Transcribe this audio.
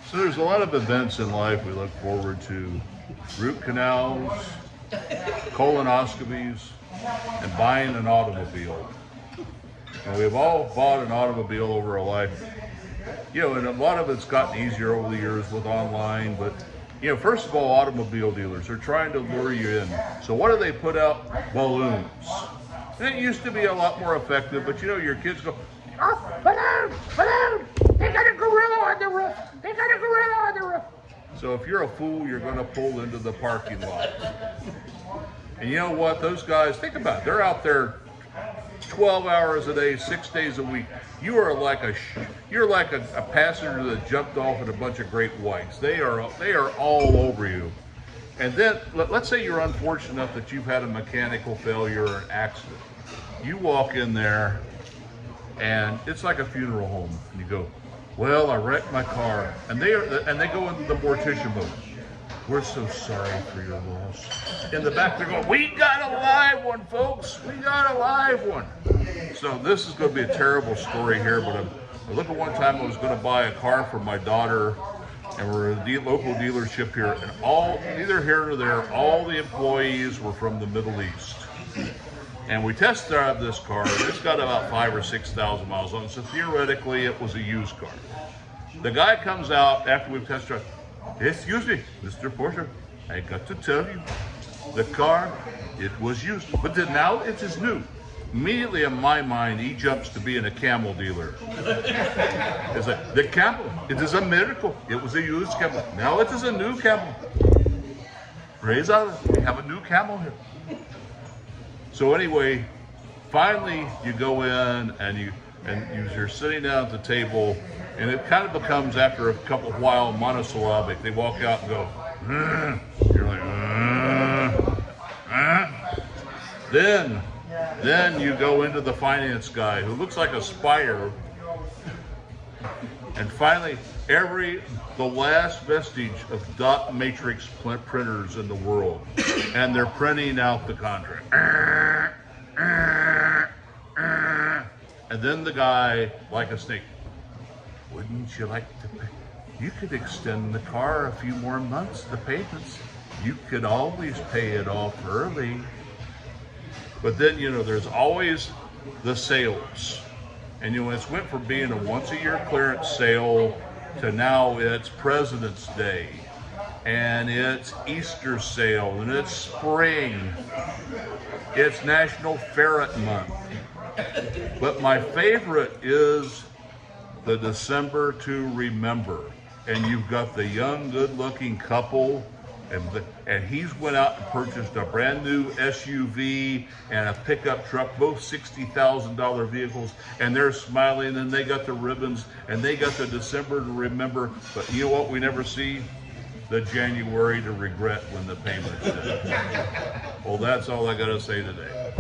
So there's a lot of events in life we look forward to. Root canals, colonoscopies, and buying an automobile. And we've all bought an automobile over our life. And a lot of it's gotten easier over the years with online, but first of all, automobile dealers are trying to lure you in. So what do they put out? Balloons. And it used to be a lot more effective, but your kids go, oh, balloon, balloon, they got a gorilla on the roof, they got a gorilla on the roof. So if you're a fool, you're gonna pull into the parking lot. And you know what, those guys, think about it, they're out there 12 hours a day, 6 days a week. You're like a passenger that jumped off at a bunch of great whites. They are all over you. And then let's say you're unfortunate enough that you've had a mechanical failure or an accident. You walk in there and it's like a funeral home. And you go, well, I wrecked my car. And they go into the mortician mode. We're so sorry for your loss. In the back, they're going, we got a live one, folks. We got a live one. So this is going to be a terrible story here, but I look at one time I was going to buy a car for my daughter, and we're at a local dealership here, and neither here nor there, all the employees were from the Middle East. And we test drive this car, and it's got about 5,000 or 6,000 miles on it, so theoretically it was a used car. The guy comes out after we've test drive. Excuse me, Mr. Porter, I got to tell you, the car, it was used, but now it is new. Immediately in my mind, he jumps to being a camel dealer. It's like, the camel, it is a miracle. It was a used camel. Now it is a new camel. Praise Allah, we have a new camel here. So anyway, finally you go in and you're sitting down at the table, and it kind of becomes, after a couple of while, monosyllabic. They walk out and go, you're like, Then you go into the finance guy who looks like a spider, and finally, the last vestige of dot matrix printers in the world, and they're printing out the contract. And then the guy, like a snake, wouldn't you like to pay? You could extend the car a few more months, the payments. You could always pay it off early. But then, there's always the sales. And it's went from being a once-a-year clearance sale to now it's President's Day, and it's Easter sale, and it's spring. It's National Ferret Month. But my favorite is the December to Remember. And you've got the young, good-looking couple, and he's went out and purchased a brand new SUV and a pickup truck, both $60,000 vehicles, and they're smiling, and they got the ribbons, and they got the December to remember. But you know what we never see? The January to regret when the payment's due. Well, that's all I got to say today.